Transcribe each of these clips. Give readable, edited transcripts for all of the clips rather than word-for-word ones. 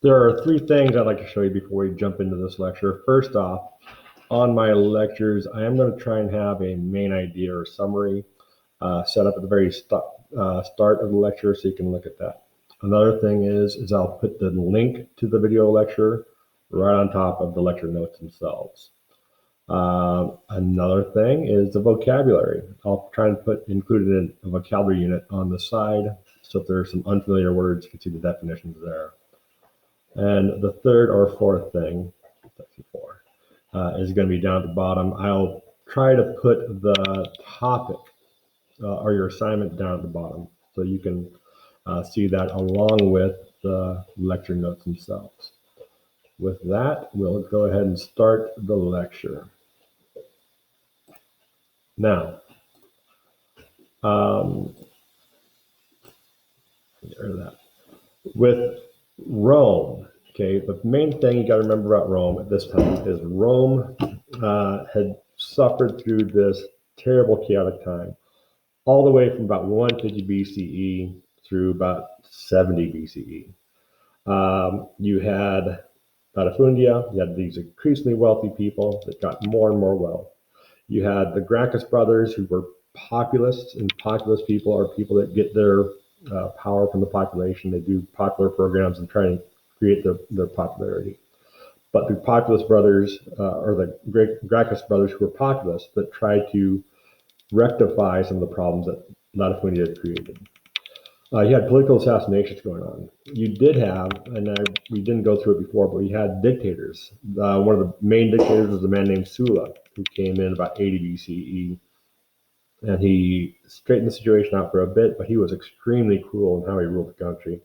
There are three things I'd like to show you before we jump into this lecture. First off, on my lectures, I am going to try and have a main idea or summary set up at the very start of the lecture so you can look at that. Another thing is I'll put the link to the video lecture right on top of the lecture notes themselves. Another thing is the vocabulary. I'll try and include in a vocabulary unit on the side, so if there are some unfamiliar words, you can see the definitions there. And the third or fourth thing, is going to be down at the bottom. I'll try to put the topic or your assignment down at the bottom, so you can see that along with the lecture notes themselves. With that, we'll go ahead and start the lecture. Now, with Rome, okay, the main thing you got to remember about Rome at this time is Rome had suffered through this terrible chaotic time, all the way from about 150 BCE through about 70 BCE. You had Latifundia, you had these increasingly wealthy people that got more and more wealth. You had the Gracchus brothers, who were populists, and populist people are people that get their power from the population. They do popular programs and try and create their popularity. But the populist brothers, or the Gracchus brothers, who were populists, that tried to rectify some of the problems that Latifundia had created. You had political assassinations going on. You did have, and we didn't go through it before, but we had dictators. One of the main dictators was a man named Sulla, who came in about 80 BCE. And he straightened the situation out for a bit, but he was extremely cruel in how he ruled the country.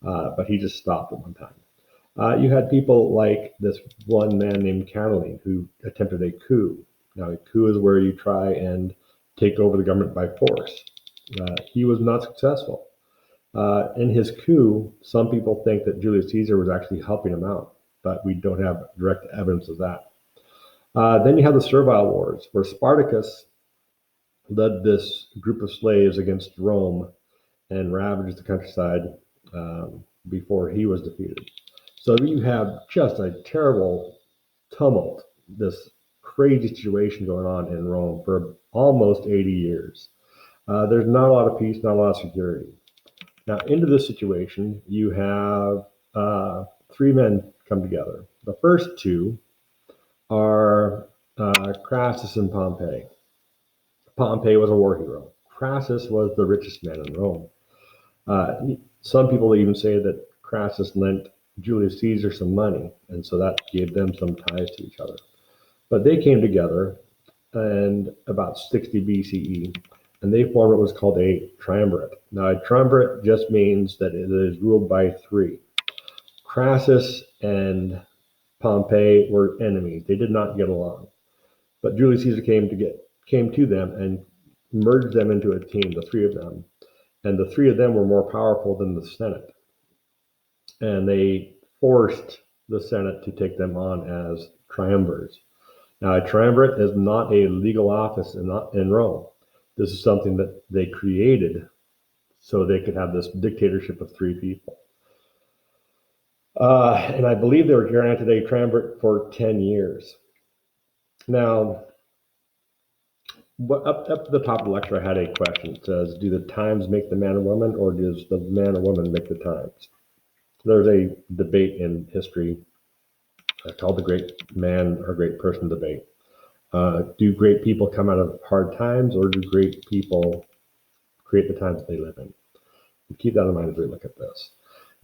But he just stopped at one time. You had people like this one man named Catiline, who attempted a coup. Now, a coup is where you try and take over the government by force. He was not successful. In his coup, some people think that Julius Caesar was actually helping him out, but we don't have direct evidence of that. Then you have the Servile Wars, where Spartacus led this group of slaves against Rome and ravaged the countryside before he was defeated. So you have just a terrible tumult, this crazy situation going on in Rome for almost 80 years. There's not a lot of peace, not a lot of security. Now, into this situation, you have three men come together. The first two are Crassus and Pompey. Pompey was a war hero. Crassus was the richest man in Rome. Some people even say that Crassus lent Julius Caesar some money, and so that gave them some ties to each other. But they came together in about 60 BCE, and they formed what was called a triumvirate. Now, a triumvirate just means that it is ruled by three. Crassus and Pompey were enemies. They did not get along. But Julius Caesar came to them and merged them into a team, the three of them. And the three of them were more powerful than the Senate. And they forced the Senate to take them on as triumvirs. Now, a triumvirate is not a legal office in Rome. This is something that they created so they could have this dictatorship of three people. And I believe they were granted a triumvirate for 10 years. Now, up to the top of the lecture, I had a question. It says, do the times make the man or woman, or does the man or woman make the times? There's a debate in history called the great man or great person debate. Do great people come out of hard times, or do great people create the times they live in? Keep that in mind as we look at this.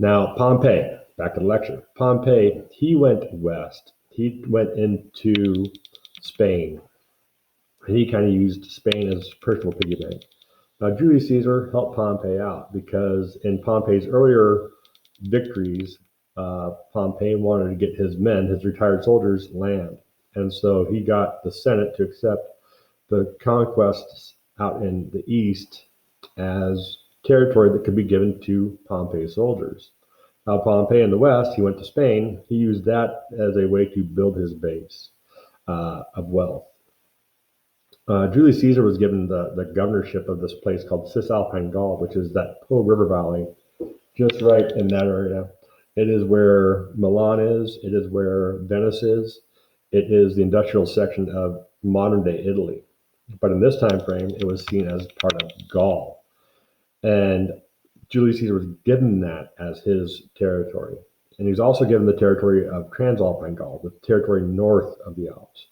Now, Pompey, back to the lecture. Pompey, he went west. He went into Spain. And he kind of used Spain as personal piggy bank. Now, Julius Caesar helped Pompey out because in Pompey's earlier victories, Pompey wanted to get his men, his retired soldiers, land. And so he got the Senate to accept the conquests out in the east as territory that could be given to Pompey's soldiers. Now, Pompey in the west, he went to Spain. He used that as a way to build his base of wealth. Julius Caesar was given the governorship of this place called Cisalpine Gaul, which is that Po River Valley, just right in that area. It is where Milan is. It is where Venice is. It is the industrial section of modern day Italy. But in this time frame, it was seen as part of Gaul. And Julius Caesar was given that as his territory. And he was also given the territory of Transalpine Gaul, the territory north of the Alps.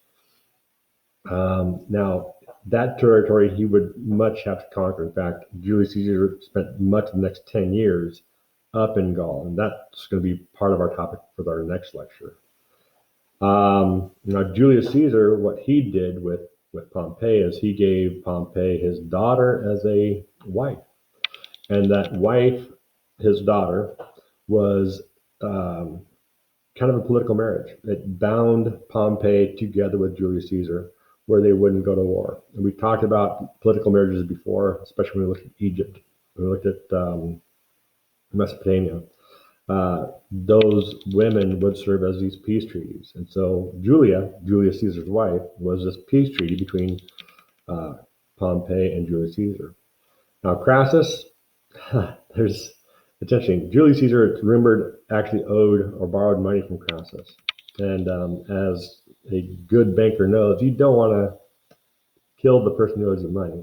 Now, that territory he would much have to conquer. In fact, Julius Caesar spent much of the next 10 years up in Gaul, and that's going to be part of our topic for our next lecture. Now, Julius Caesar, what he did with Pompey is he gave Pompey his daughter as a wife. And that wife, his daughter, was kind of a political marriage. It bound Pompey together with Julius Caesar, where they wouldn't go to war. And we talked about political marriages before, especially when we looked at Egypt, when we looked at Mesopotamia. Those women would serve as these peace treaties. And so Julius Caesar's wife, was this peace treaty between Pompey and Julius Caesar. Now, Crassus, it's interesting. Julius Caesar, it's rumored, actually owed or borrowed money from Crassus. And as a good banker knows, you don't want to kill the person who owes you money.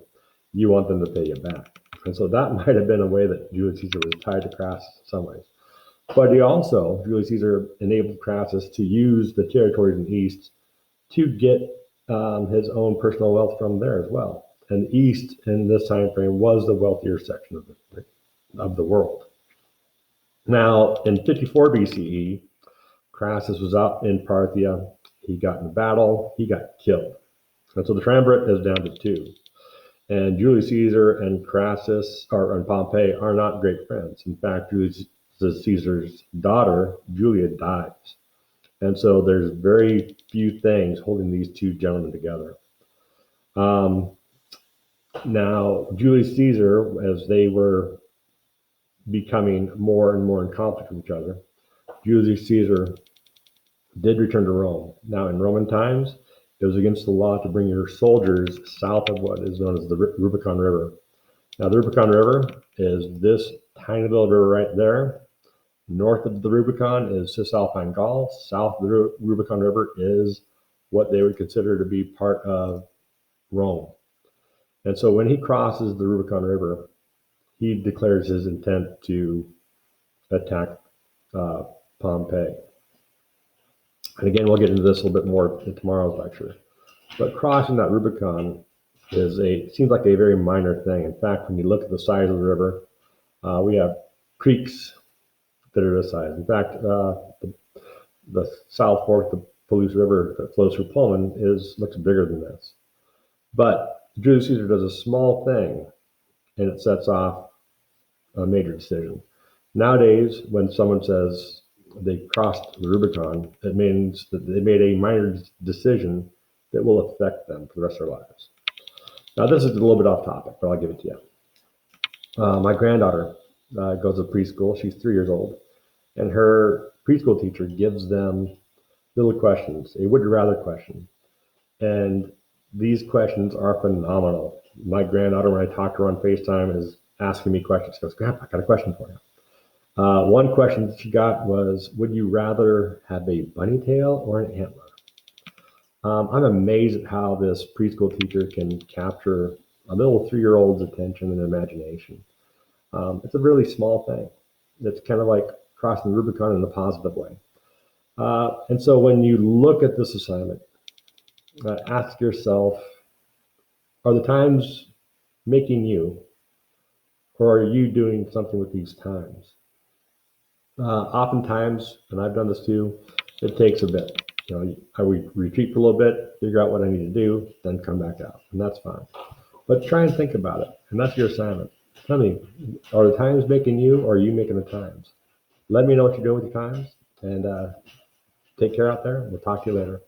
You want them to pay you back. And so that might have been a way that Julius Caesar was tied to Crassus in some ways. But Julius Caesar enabled Crassus to use the territories in the East to get his own personal wealth from there as well. And the East in this time frame was the wealthier section of the world. Now, in 54 BCE, Crassus was out in Parthia. He got in a battle. He got killed. And so the Triumvirate is down to 2. And Julius Caesar and Pompey are not great friends. In fact, Julius Caesar's daughter, Julia, dies. And so there's very few things holding these two gentlemen together. Now, Julius Caesar, as they were becoming more and more in conflict with each other, Julius Caesar did return to Rome. Now, in Roman times, it was against the law to bring your soldiers south of what is known as the Rubicon River. Now, the Rubicon River is this tiny little river right there. North of the Rubicon is Cisalpine Gaul. South of the Rubicon River is what they would consider to be part of Rome. And so when he crosses the Rubicon River, he declares his intent to attack Pompey. And again, we'll get into this a little bit more in tomorrow's lecture. But crossing that Rubicon seems like a very minor thing. In fact, when you look at the size of the river, we have creeks that are this size. In fact, the South Fork, the Palouse River that flows through Pullman, looks bigger than this. But Julius Caesar does a small thing, and it sets off a major decision. Nowadays, when someone says they crossed the Rubicon, it means that they made a minor decision that will affect them for the rest of their lives. Now, this is a little bit off topic, but I'll give it to you. My granddaughter goes to preschool. She's 3 years old, and her preschool teacher gives them little questions, a would you rather question. And these questions are phenomenal. My granddaughter, when I talk to her on FaceTime, is asking me questions. She goes, Grandpa, I got a question for you. One question that she got was, would you rather have a bunny tail or an antler? I'm amazed at how this preschool teacher can capture a little 3-year-old's attention and imagination. It's a really small thing. It's kind of like crossing the Rubicon in a positive way. And so when you look at this assignment, ask yourself, are the times making you, or are you doing something with these times? Oftentimes, and I've done this too, it takes a bit. I would retreat for a little bit, figure out what I need to do, then come back out, and that's fine. But try and think about it, and that's your assignment. Tell me, are the times making you, or are you making the times? Let me know what you're doing with your times, and take care out there. We'll talk to you later.